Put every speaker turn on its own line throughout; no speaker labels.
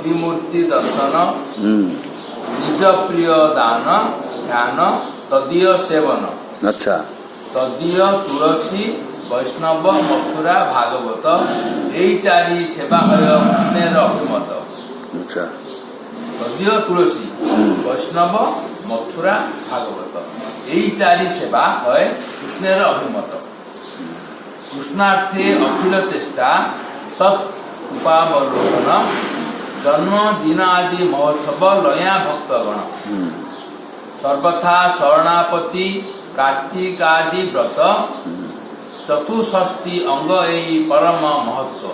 श्रीमूर्ति दर्शन निज प्रिय दान ध्यान तदीय सेवन।
अच्छा।
तदीय तुलसी वैष्णव मथुरा भागवत यही चारि सेवा है कृष्णेर अभिमत।
अच्छा।
तदीय तुलसी वैष्णव मथुरा भागवत यही चारि सेवा है कृष्णेर अभिमत। कृष्णार्थे अखिल चेष्टा तत्कृपावलोकन जन्म दिनादि महोत्सव लया भक्तगण सर्वथा शरणापति कार्तिकादि व्रत चतुष्षष्टि अंग एई परम महत्व।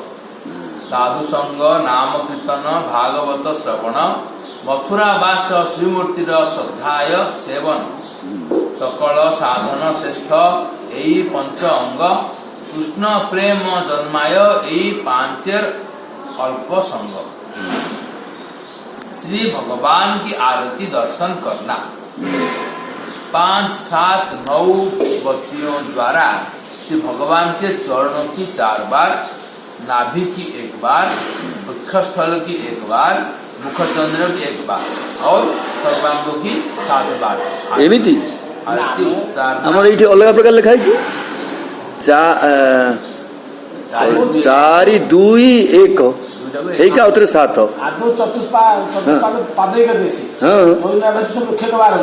साधु संग नाम कीर्तन भागवत श्रवण मथुरावास श्रीमूर्तिर श्रद्धाय सेवन सकल साधन श्रेष्ठ एई पंच अंग कृष्ण प्रेम जन्माय एई पांचेर अल्प संग। श्री भगवान की आरती दर्शन करना 5, 7, 9 बत्तियों द्वारा श्री भगवान के चरणों की 4 बार, नाभि की 1 बार, वक्षस्थल की 1 बार, मुखचंद्र की 1 बार और सर्वांगों की 7 बार
एमिति
आरती उतारना।
हमर इठी अलग प्रकार लिखा है 4, 2, 1 ହେଇକା ଆଉଥରେ 7
ଆଦୌ ଚତୁଷ୍ପାଦ ଦେଶୀ ମୁଖ୍ୟ ବାର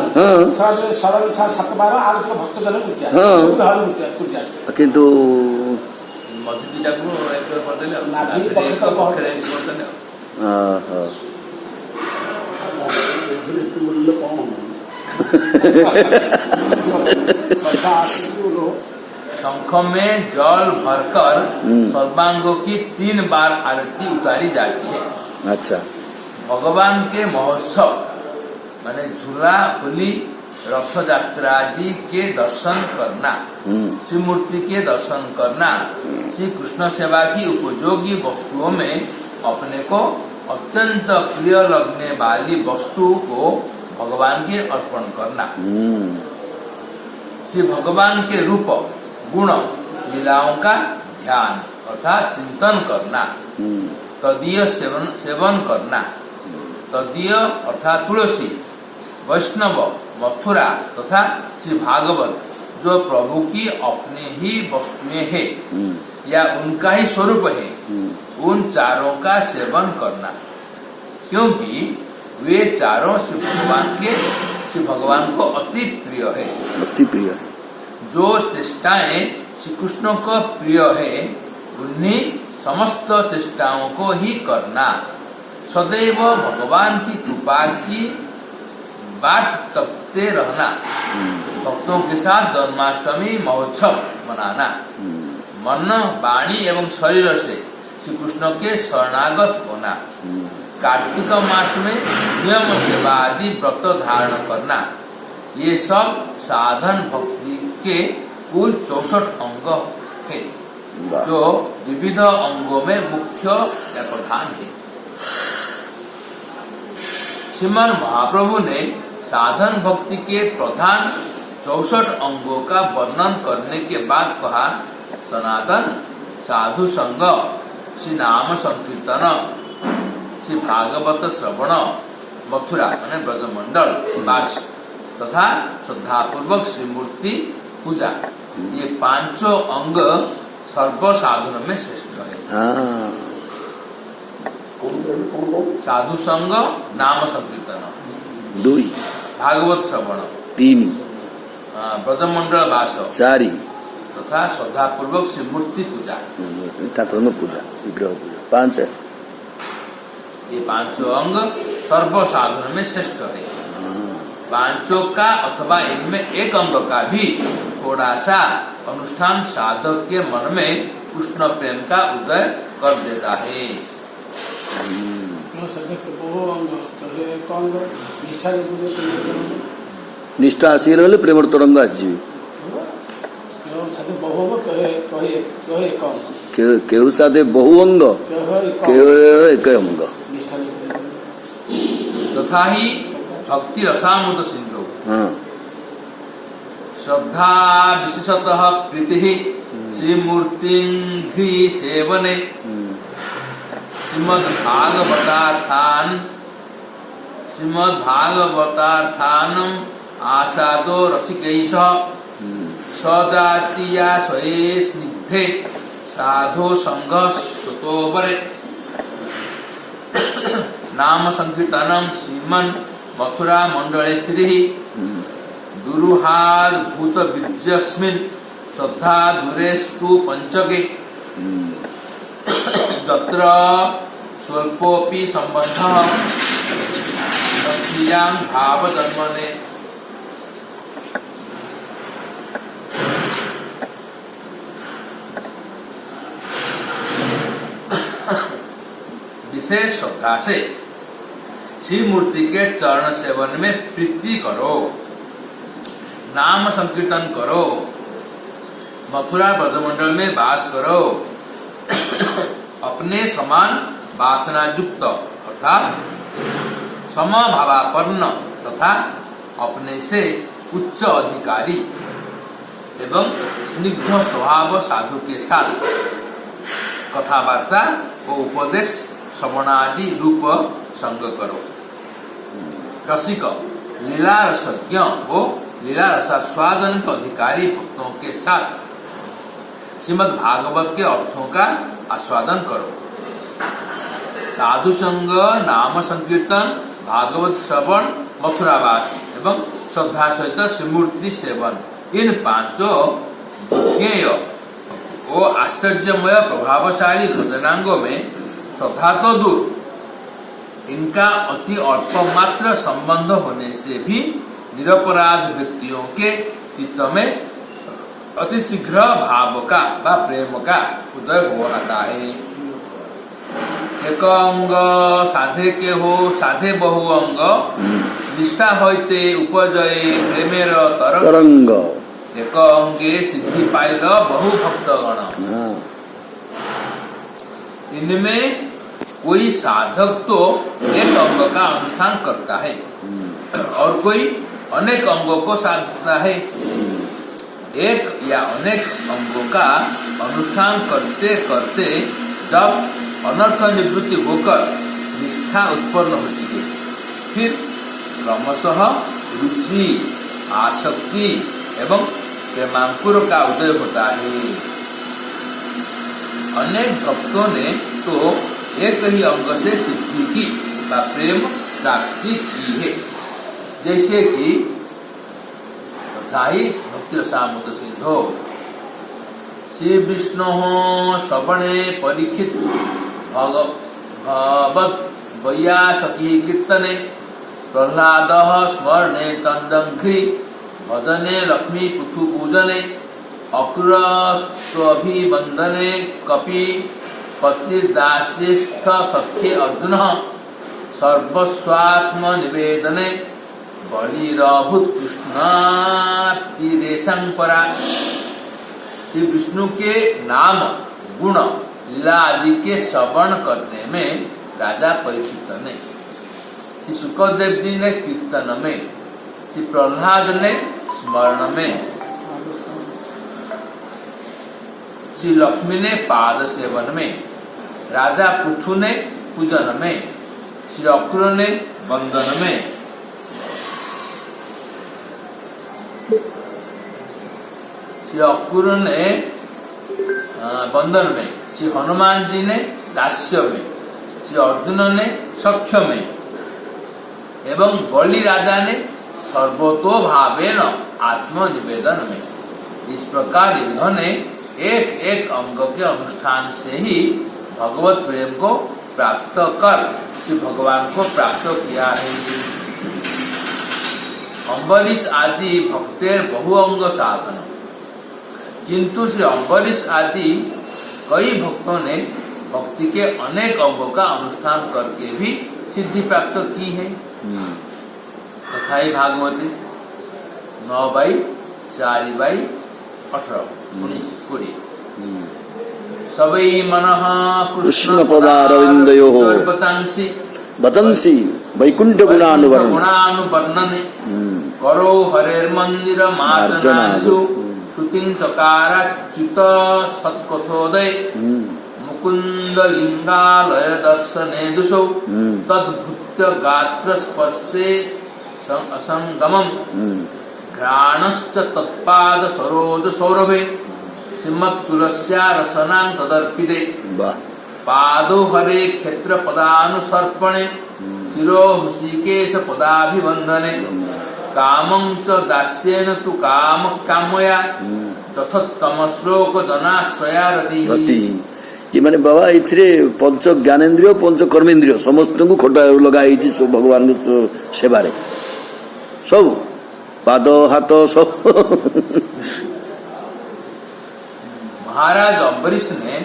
7 ବାର ଆଉ ଭକ୍ତ ଜନ ପୂଜା
କିନ୍ତୁ
शंख में जल भरकर सर्वांगों की 3 बार आरती उतारी जाती है।
अच्छा।
भगवान के महोत्सव माने झूला होली रथ यात्रा आदि के दर्शन करना, श्री मूर्ति के दर्शन करना, श्री कृष्ण सेवा की उपयोगी वस्तुओं में अपने को अत्यंत प्रिय लगने वाली वस्तु को भगवान के अर्पण करना, श्री भगवान के रूप गुण लीलाओं का ध्यान अर्थात चिंतन करना, तदीय सेवन करना, तदीय अर्थात तुलसी वैष्णव मथुरा तथा श्री भागवत जो प्रभु की अपनी ही वस्तुएं हैं या उनका ही स्वरूप है, उन चारों का सेवन करना, क्योंकि वे चारों श्री भगवान को अति प्रिय है।
अति प्रिय
जो चेष्टाएं श्री कृष्ण को प्रिय है उन्हीं समस्त चेष्टाओं को ही करना, सदैव भगवान की कृपा की बाट तकते रहना, भक्तों के साथ जन्माष्टमी महोत्सव मनाना, मन वाणी एवं शरीर से श्री कृष्ण के शरणागत होना, कार्तिक मास में नियम सेवा आदि व्रत धारण करना, ये सब साधन भक्ति के कुल 64 अंग है जो विविध अंगों में मुख्य या प्रधान है। श्रीमन महाप्रभु ने साधन भक्ति के प्रधान 64 अंगों का वर्णन करने के बाद कहा, सनातन साधु संग, श्री नाम संकीर्तन, श्री भागवत श्रवण, मथुरा माने ब्रजमंडल वास तथा श्रद्धापूर्वक श्री मूर्ति पूजा, ये 5 अंग सर्व साधन में श्रेष्ठ है। साधु संग, नाम संकीर्तन
2,
भागवत श्रवण 3, ब्रजमंडल वास 4 तथा श्रद्धापूर्वक श्री मूर्ति पूजा
ठाकुर पूजा विग्रह पूजा 5 है।
ये 5 अंग सर्व साधन में श्रेष्ठ है। 5 का अथवा इनमें एक अंग का भी थोड़ा सा अनुष्ठान साधक के मन में कृष्ण प्रेम का उदय कर देता है।
निष्ठा आसी रहे प्रेम तरंग आजी केहू साधे बहु अंग एक अंग
तथा ही भक्ति रसामृत सिंधु श्रद्धा विशेषतः प्रीति श्रीमूर्ति सेवने श्रीमद् भागवतार्थान श्रीमद्भागवतार्थानम आसादो रसिकैष सजातीया स्वये स्निग्धे साधो संघ श्रुतोपरे नाम संकीर्तनम श्रीमन् मथुरा मंडले स्थिति दुरुहाद भूत विद्यस्मिन् श्रद्धा दुरेस्तु पंचके तत्र स्वल्पोपि संबंधः तस्यां भावधर्मने विशेष श्रद्धा से श्री मूर्ति के चरण सेवन में प्रीति करो, नाम संकीर्तन करो, मथुरा ब्रजमंडल में वास करो, अपने समान वासना युक्त अर्थात समभावापन्न तथा अपने से उच्च अधिकारी एवं स्निग्ध स्वभाव साधु के साथ कथावार्ता व उपदेश श्रवणादि रूप संग करो। रसिक लीला रसज्ञ व लीला रसास्वादन के अधिकारी भक्तों के साथ श्रीमद् भागवत के अर्थों का आस्वादन करो। साधु संग, नाम संकीर्तन, भागवत श्रवण, मथुरावास एवं श्रद्धा सहित श्रीमूर्ति सेवन, इन पांचों ज्ञेय वो आश्चर्यमय प्रभावशाली भजनांगों में श्रद्धा तो दूर, इनका अति अल्प मात्र संबंध होने से भी निरपराध व्यक्तियों के चित्त में अति शीघ्र भाव का व प्रेम का उदय हो आता है। एक अंग साधे के हो साधे बहु अंग, निष्ठा होते उपजये प्रेमेर तरंग, एक अंगे सिद्धि पाइल बहु भक्तगण। इनमें कोई साधक तो एक अंग का अनुष्ठान करता है और कोई अनेक अंगों को साधता है। एक या अनेक अंगों का अनुष्ठान करते करते जब अनर्थ निवृत्ति होकर निष्ठा उत्पन्न होती है, फिर क्रमशः रुचि, आसक्ति एवं प्रेमांकुर का उदय होता है। अनेक भक्तों ने तो एक ही अंग से सिद्धि की व प्रेम प्राप्ति की है, जैसे कि भक्ति रसामृत सिंधो श्री विष्णु श्रवणे परीक्षित भगवत वैयासकी कीर्तने प्रह्लाद स्मरणे तंदंघ्रि भजने लक्ष्मी पृथु पूजने अक्रूरस्त्वभिवंदने कपि पतिर्दास्येष्ठ सख्ये अर्जुन सर्वस्वात्म निवेदने बलिरभूत कृष्णातिरेशं परा। श्री विष्णु के नाम, गुण, लीला आदि के श्रवण करने में राजा परीक्षित ने, श्री सुखदेव जी ने कीर्तन में, श्री प्रह्लाद ने स्मरण में, श्री लक्ष्मी ने पाद सेवन में, राजा पृथु ने पूजन में, श्री अक्रूर ने वंदन में, श्री अक्रूर ने वंदन में, श्री हनुमान जी ने दास्य में, श्री अर्जुन ने सख्य में एवं बलि राजा ने सर्वतो भावेन आत्मनिवेदन में। इस प्रकार इन्होंने एक एक अंग के अनुष्ठान से ही भगवत प्रेम को प्राप्त कर श्री भगवान को प्राप्त किया है। अम्बरीश आदि भक्तेर बहुअंग साधन, किंतु श्री अम्बरीश आदि कई भक्तों ने भक्ति के अनेक अंगों का अनुष्ठान करके भी सिद्धि प्राप्त की है। तथा भागवती 9/4/18-19-20 सबई मनः कृष्ण
पदारविन्दयोः
वचांसि
वदन्ति वैकुंठ
गुणानुवर्णने करो हरेर्मन्दिर मार्जनादिषु श्रुतिं चकाराच्युत सत्कथोदय मुकुंद लिंगालय दर्शने दुसौ तद्भुत्य गात्र स्पर्शे असंगमम घ्राणश्च तत्पाद सरोज सौरभे श्रीमत् तुलस्या रसनां तदर्पिते पादो हरे क्षेत्र पदानुसर्पणे शिरो हृषिकेश पदाभिवंदने कामं च दास्येन तु काम कामया तथोत्तम श्लोक जनाश्रया रति।
ये माने बाबा इथिरे पंच ज्ञानेन्द्रिय पंच कर्मेन्द्रिय समस्त को खोटा लगाई भगवान सेवारे सब पाद हाथ सब।
महाराज अम्बरीश ने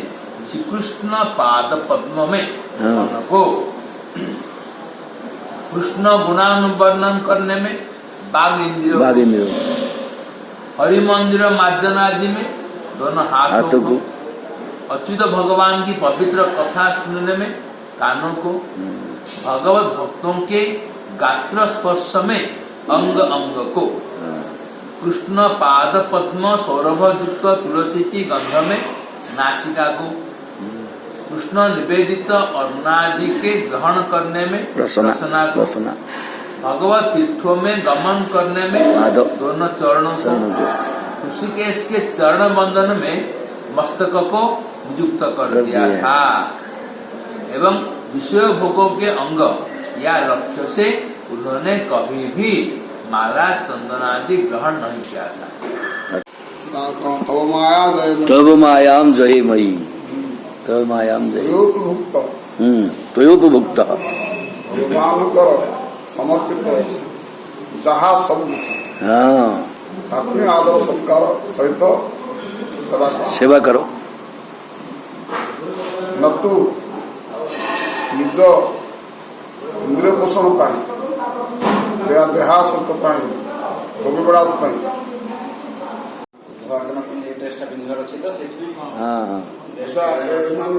श्री कृष्ण पाद पद्म में को कृष्ण गुणानुवर्णन करने में बाघ इंद्रियों हरि मंदिर मार्जन आदि में दोनों हाथों को अच्युत भगवान की पवित्र कथा सुनने में कानों को भगवत भक्तों के गात्र स्पर्श में अंग अंग को कृष्ण पाद पद्म सौरभ युक्त तुलसी की गंध में नासिका को कृष्ण निवेदित अर्णादि के ग्रहण करने में रसना को भगवत तीर्थों में गमन करने में दोनों चरणों को ऋषिकेश के चरण बंधन में मस्तक को नियुक्त कर दिया था एवं विषय भोगों के अंग या लक्ष्य से उन्होंने कभी भी माला चंदन आदि ग्रहण नहीं किया था।
तब मायाम जय मई तब मायाम जय तयोपभुक्त
समर्पित जहाँ सब अपने आदर सत्कार सहित
सेवा करो
नतु निज इंद्रिय पोषण देहासक्त रोगी बड़ास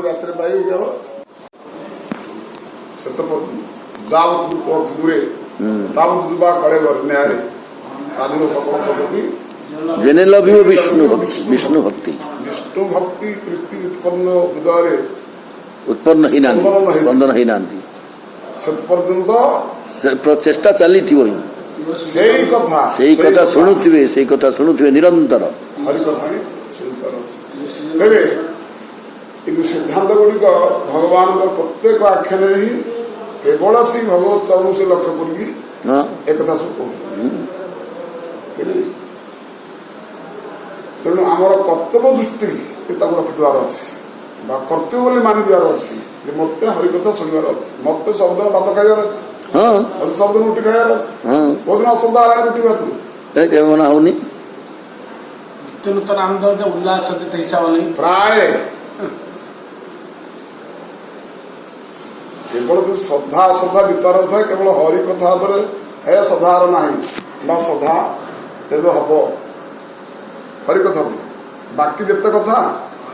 रात्रि पाई से जावत दूरे तावत जुबा कड़े न्याय साधु सकल पद्धति
जेने लभियो विष्णु विष्णु भक्ति प्रीति उत्पन्न हृदय उत्पन्न ही नांती बंधन ही नांती प्रचेष्टा चली थी वही कथा शुणुवे निरंतर
हरि कथा तेरे सिद्धांत गुड़िक भगवान प्रत्येक आख्यान ही केवल से भगवत चरण से लक्ष्य कर एक सब तेणु आमर कर्तव्य दृष्टि रखिदार अच्छे कर्तव्य बोली मानिबार अच्छी मत हरिकथा शुणवार अच्छे मत सबदिन भात खाइबार अच्छे सबदिन रुटी खाइबार अच्छे बहुत दिन असुविधा है रुटी भात
केवना होनी
नूतन आनंद उल्लास हिसाब नहीं प्राय केवल जो श्रद्धा अश्रद्धा विचार था केवल हरि कथा है श्रद्धार ना श्रद्धा तेज हम हरि कथा बाकी जिते कथा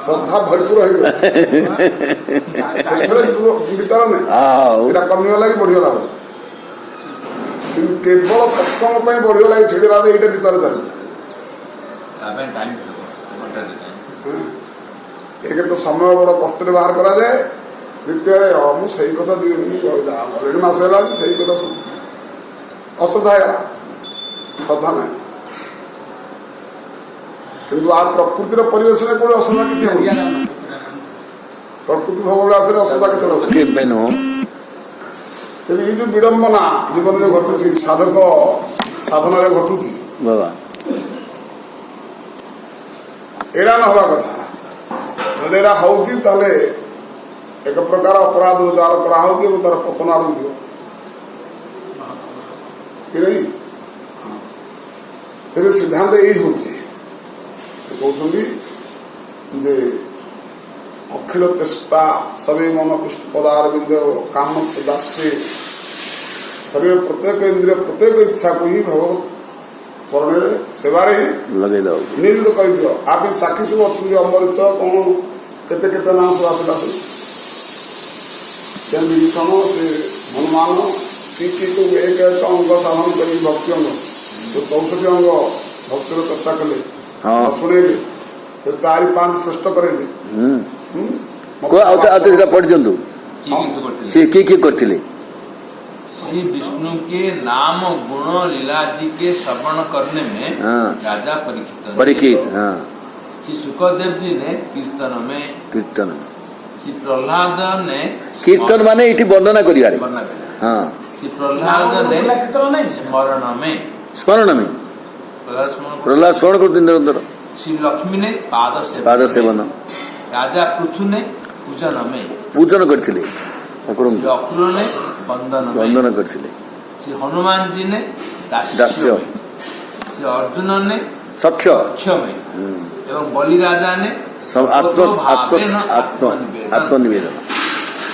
श्रद्धा भरपूर विचार नहीं कमिगला कि बढ़ीगला केवल सत्संग बढ़ीगला छिड़ला ये विचार एक तो समय बड़ कष्ट बाहर करा जाए द्वितीय मुझे कथा अलरेडी मास है कथा अश्रद्धा है श्रद्धा ना किंतु आ प्रकृतिर परिवेश में कोई अश्रद्धा किसी प्रकृति भोग अश्रद्धा के ये जो विडंबना जीवन में घटुची साधक साधन घटुची
बाबा
एड़ा न हवा कथा जब एड़ा होची ताले एक प्रकार अपराध जार कराहोची तार पतन आड़ दियो तेरे सिद्धांत यही होची कहते अखिल चेष्टा सभी मन पुष्ट पदारविंद काम से दास्य शरीर प्रत्येक इंद्रिय प्रत्येक इच्छा को ही भगवत चरण सेवारे ही
लगे दो
निरुद्ध कर दियो आप साक्षी सब अच्छे अमृत कौन केते केते नाम सब आसला से हनुमान की एक अंग साधन कर भक्ति अंग तो 64 अंग भक्तिर चर्चा कले शुणे 4-5 श्रेष्ठ करेंगे
ପଢିଛନ୍ତି ସିଏ କିଏ କରିଥିଲେ?
श्री विष्णु के नाम गुण लीला आदि के श्रवण करने में राजा परीक्षित श्री सुखदेव जी ने कीर्तन में श्री प्रहलाद ने
कीर्तन माने इठी वंदना करियारे
श्री प्रहलाद ने स्मरण में
प्रहलाद स्मरण करते निरंतर।
श्री लक्ष्मी ने पाद सेवन राजा पृथु ने पूजन करथिले अक्रूर ने वंदन करथिले
श्री हनुमान जी ने दास्य
श्री अर्जुन ने
सख्य
में एवं बलि राजा ने
आत्मनिवेदन।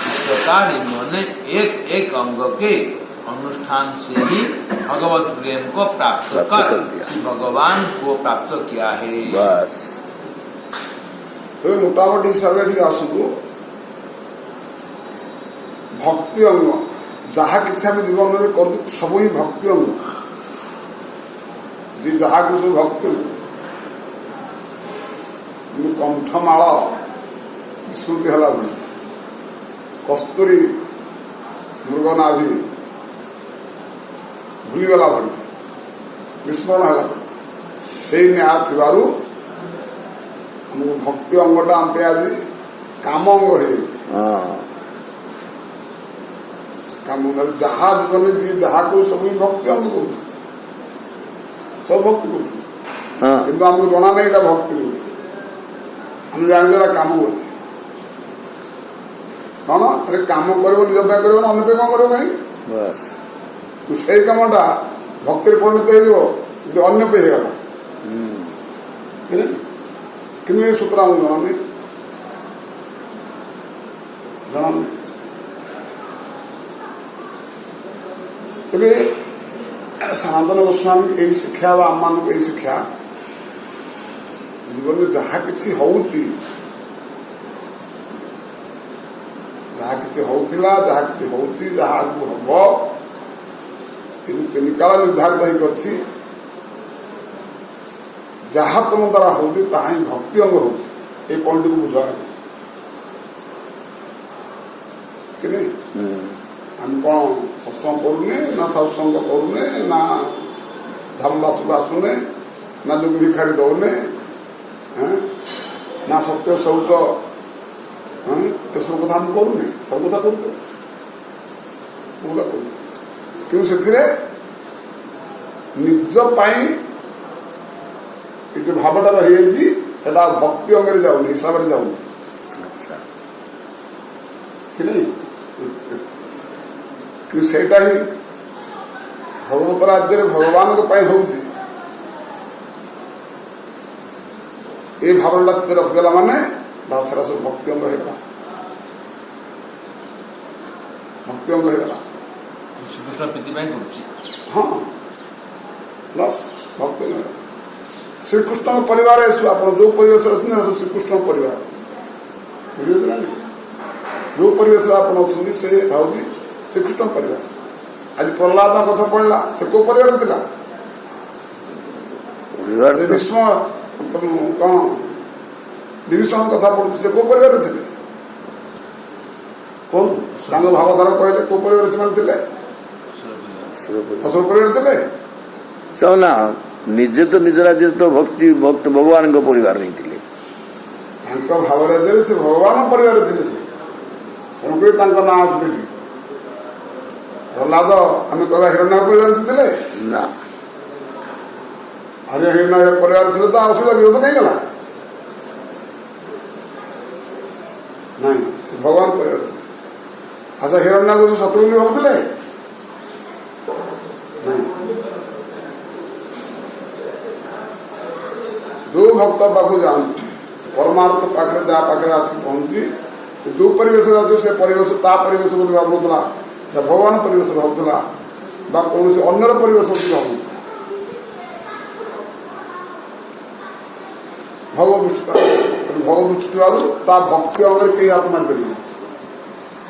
इस प्रकार इन्होंने एक अंग के अनुष्ठान से ही भगवत प्रेम को प्राप्त कर भगवान को प्राप्त किया है।
बस
तो मोटामोटी हिसाब से आसतु भक्ति अंग जहा किसी आम जीवन में कर सब ही भक्ति अंग जी जहा कुछ भक्ति कंठमाल विस्मृति है भली कस्तूरी मृगनाभि भूलीगला भली विस्मरण है से न्याय थिबारु हमको भक्ति अंगटा आम आज काम अंग है काम जहा जीवन जी जहा को सब भक्ति अंग कर सब भक्ति कर किंतु हमको जना नहीं भक्ति हम जाने काम बोली कौन थे काम कर निज पे कर अन्य पे कौन कर से कामटा भक्ति परिणत हो अन्य पे होगा कि सूत्र आम जना नहीं तेरे सनातन गोस्वामी यही शिक्षा आम मान यही शिक्षा जीवन में जहा किसी होउची जहा किसी होउथिला जहा किसी होउची जहा आगु हबो तीन काल निर्धारित ही करछि जहा तुम द्वारा होउची ताहा ही भक्ति अंग होउची ए पॉइंट को बुझा कि नहीं हम कौन सत्संग करूने ना सत्संग करूने ना धम बासु बासुने ना जो भिखारी दौने ना सत्य शौच सब कथा हम करूने सब कथा करूँ क्यों से निज जो भावटा रही भक्ति अंग जाऊनी हिसाब से जाऊनी कि नहीं कि सेटा ही भगवत राज्य भगवान को होउची ये भावना स्थित रखदेला माने सारा सब भक्ति अंग होगा भक्ति अंग होगा
श्रीकृष्ण प्रीति
हाँ प्लस भक्ति अंग श्रीकृष्ण परिवार आप जो परिवेश अच्छे सब श्रीकृष्ण परिवार जो परिवेश आप से भावी श्रीकृष्ण परिवार आज प्रहलाद कथा पढ़ला से को परिवार थिला भीष्म कौन विभीषण कथा पढ़ु से को परिवार थे कौन भावधारा कहले को परिवार से असुर परिवार थे
ना निजे तो निज राज्य तो भक्ति भक्त भगवान को परिवार नहीं थे
भाव राज्य से भगवान परिवार थे तेणुक ना आसुरी प्रहलाद आम कह हिरण्य परिवार थे
ना
हिरण्य परिवार थे तो असुविधा विरोध नहीं गला नहीं से भगवान परिवार थे अच्छा हिरण्य को शत्रु भी भावुले नहीं जो भक्त पाखु जाती परमार्थ पाखे जहाँ पाखे आसी पहुंची जो परिवेश अच्छे से परिवेश ता परिवेश बोली भावुला भगवान परिवेश भावुला कौन अन्यर परिवेश भावुला भगवदृष्टि ता भक्ति अंग कई हाथ मार पारे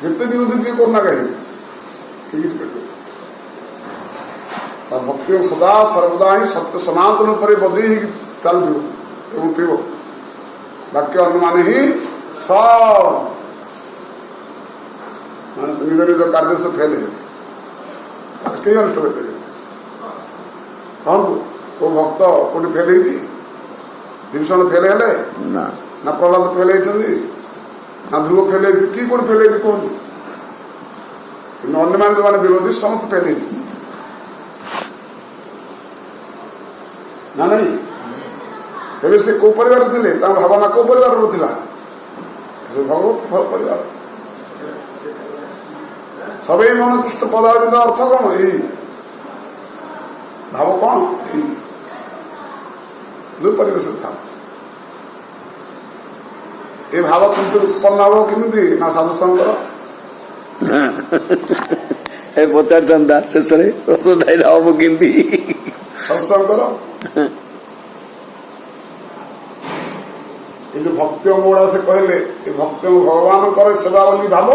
जिते विरोधी किए करना कहीं भक्ति सदा सर्वदा ही सत्य सनातन पर बदली ही चलू वाक्य अनुमान ही सब निज निज कार्य से फेल है कई अनिष्ट कर कहतु को भक्त कोटी फेल होती विभीषण फेल है
ना
ना प्रहलाद फेल होती ना ध्रुव फेल होती कि कोटी फेल होती कहतु अन्य मान जो मैंने विरोधी समस्त फेल होती ना नहीं तेरे से को परिवार थे भावना को परिवार था भगवत परिवार सबे मन कृष्ण पदार्थ अर्थ कौन यही भाव कौन यही जो परिवेश था ये भाव केमती उत्पन्न हम केमी ना साधु संकर
पचार शेष रसोई हम केमती
साधु संकर ये जो भक्ति अंग गुड़ा से कहले भक्ति अंग भगवान कर सेवा बोली भाव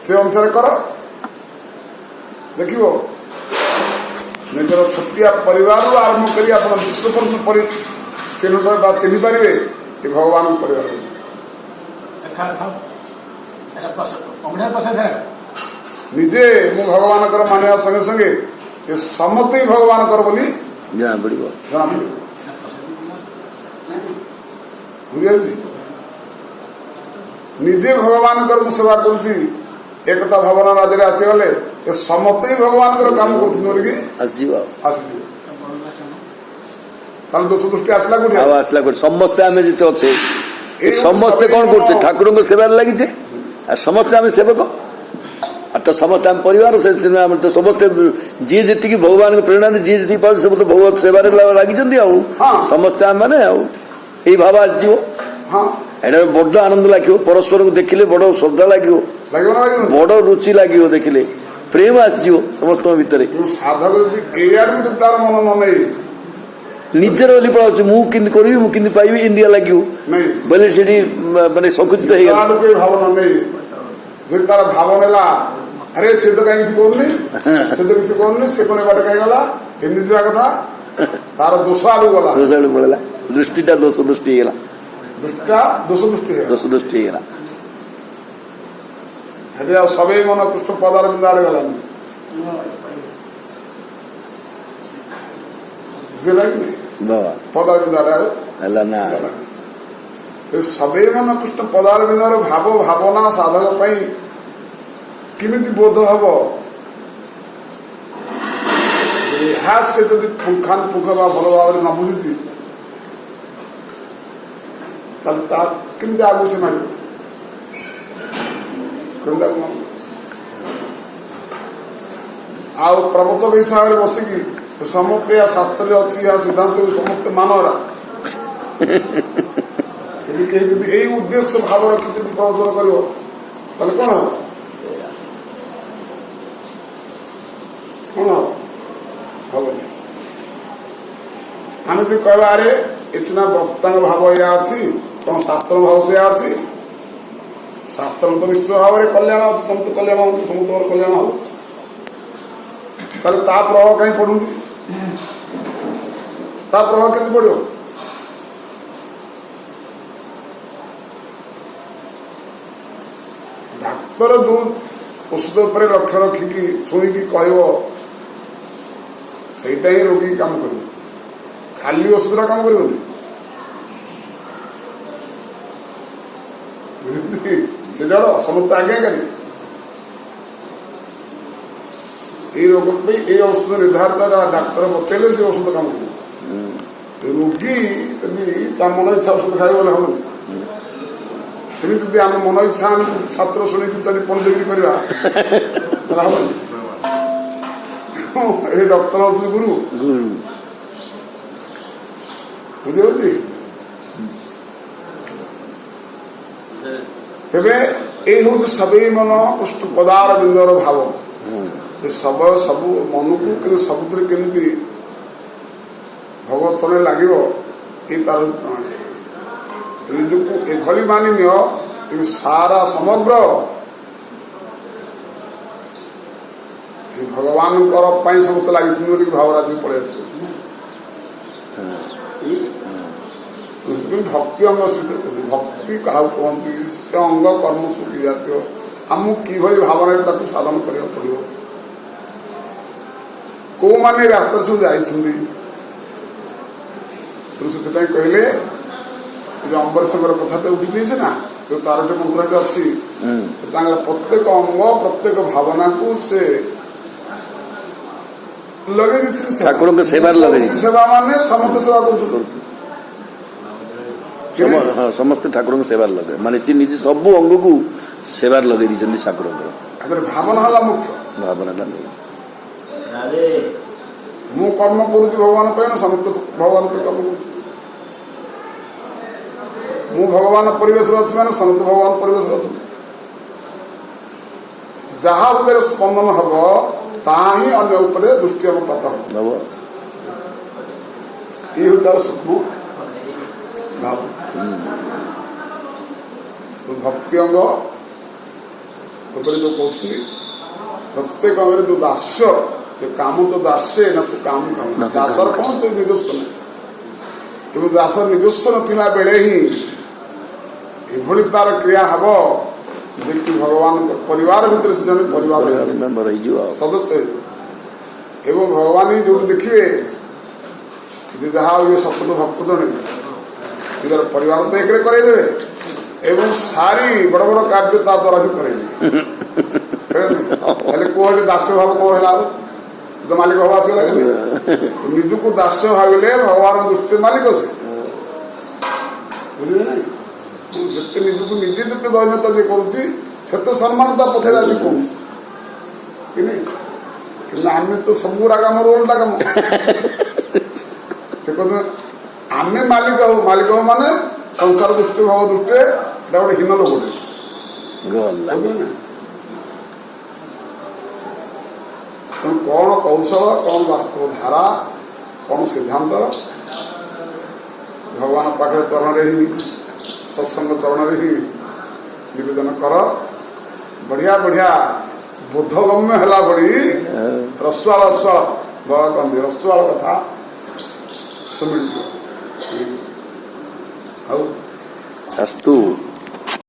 से अनुसार कर देखो निजर छोटिया परिवार आरंभ कर विश्व पर्यटन चिन्ह पारे ये भगवान परिवार निजे मु भगवान कर मानिया संगे संगे ये समस्त ही भगवान कर बोली
जना पड़
निजे भगवान कर सेवा करुच्ची एकता भावना राज्य आसीगले ये समस्त ही भगवान कर काम कर दोष दृष्टि आसला कोठी
आसला कोठी समस्ते आमे जिते अच्छे समस्ते कौन करते ठाकुर को सेवार लगी समस्ते आम सेवक तो समस्त आम परिवार से तो समस्ते जी जी भगवान प्रेरणा जी जी पास सब तो भगवत सेवार लगी समस्ते आम मैंने यही भाव आसो एटा बड़ आनंद लगे परस्पर को देखिले बड़ श्रद्धा लगे बड़ रुचि लगे देखिले प्रेम आसो समस्त भितर
साधक तार मन न
निजर बोली पड़ा मुझे करी मुझे पाइबी इंडिया लगे बोले से मानने संकुचित
भावना नहीं तार भाव नेला अरे से तो कहीं किसी कहनी से तो किसी कहनी से कोने बाटे कहीं गला एमती जा कथा तार दोष आलू गला
पड़ा दृष्टिटा दोष दृष्टि
दृष्टिटा दोष दृष्टि सबे मन कृष्ण पदार बिंद आड़े गला पदार बिंद आड़े सबे मन कृष्ण पदार बिंदर भाव भावना साधक किमिति बोध हम से जदि पुंखानुपुंख भल भाव न बुझी केमती आगु से मार प्रवर्तक हिसाब से बसिकी समस्ते शास्त्र अच्छी सिद्धांत समस्ते मानवरा यही उद्देश्य भाव रखी प्रवर्तन कर कौन हम आम जो कहवा अरे इतना वक्ता भाव या अच्छी कौन शास्त्र भाव से अच्छी शास्त्र तो निश्चित भाव में कल्याण अच्छे समस्त कल्याण हो समस्त कल्याण हो प्रभाव कहीं पड़ू प्रभाव के पड़ो डाक्तर जो औषध पर लक्ष्य रखिकी शुणिकी कह सहीटा ही रोगी काम कर खाली औषध काम कर जड़ समस्त आज्ञा करें रोग ये औषध निर्धारित डाक्तर बतले से औषध काम कर रोगी मन इच्छा औषध खाई गले हम सेमती आम मन इच्छा छात्र शुणी पंडित करवा ये डॉक्टर हूँ गुरु बुझे तेरे ये हूँ सबे मन कृष्ण पदार बिंदर भाव सब सब मन को सबुद केमती भगवत लगे ये तार निजक एभली माननीय सारा समग्र भगवान समस्त लगे भावराज पड़े भक्ति अंग भक्ति क्या कहते से अंग कर्म सुखी जातीय आमको किभଳି भावना ताकू साधन करने पड़ो कौ माने रास्ता सब जाइछन्ति तो से कहले जो अम्बरीशंकर कथा तो उठी देছে ना जो 4टी मंत्र अच्छी प्रत्येक अंग प्रत्येक भावना को से लगे
ठाकुर के सेवार लगे
सेवा माने समस्त सेवा कर
समस्त ठाकुर को सेवार लगे माने सी निजे सब अंग को सेवार लगे दी ठाकुर
भावना हला मुख्य
भावना
मु कर्म करुच्ची भगवान समस्त भगवान कर्म कर मु भगवान परिवेश अच्छी मैंने समस्त भगवान परिवेश अच्छी जहा उदर स्पंदन हम ताही अन्य उपरे दृष्टि अनुपात हम ये तार सूक्ष्म भाव तो भक्ति अंग जो कहते प्रत्येक अंग जो दास्य काम तो दास्य न तो काम काम दासर कौन तो निजस्व नहीं एवं दासर निजस्व नथिला बेले ही एभली तार क्रिया हम देखी भगवान परिवार भीतर से जन परिवार सदस्य एवं भगवान ही जो देखिए जहाँ ये सचल भक्त जन निजर परिवार तो एक करदे एवं सारी बड़ बड़ कार्य द्वारा ही करेंगे कौन दास्य भाव कौन है तो मालिक हवा से लगे निज को दास्य भाविले भगवान दृष्टि मालिक से बुझे ना जिते निज को निजे जिते दैन्यता जे करुच्ची सेते सम्मानता पथेर आज कौन कि आम तो सब गुड़ा कम रोलटा कम से कहते आम मालिक हो माने संसार दृष्टि भाव दृष्टि गोटे हीन लोक कौन कौशल कौन वास्तव धारा कौन सिद्धांत भगवान पाखे चरण ही सत्संग चरण ही निवेदन कर बढ़िया बढ़िया बोधगम्य है बड़ी रसवाल रसवाल बाबा कहते रसवाल कथा शुणी
अस्तु।